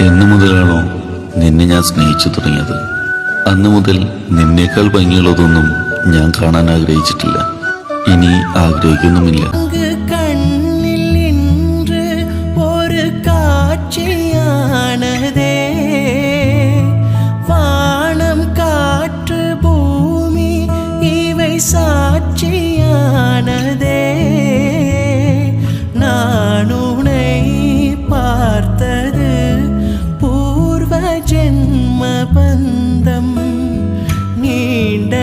എന്ന് മുതലാണോ നിന്നെ ഞാൻ സ്നേഹിച്ചു തുടങ്ങിയത്, അന്ന് മുതൽ നിന്നേക്കാൾ ഭംഗിയുള്ളതൊന്നും ഞാൻ കാണാൻ ആഗ്രഹിച്ചിട്ടില്ല, ഇനി ആഗ്രഹിക്കുന്നുമില്ല. சாட்சியானதே நான் உன்னை பார்த்தது பூர்வ ஜென்ம பந்தம் நீண்ட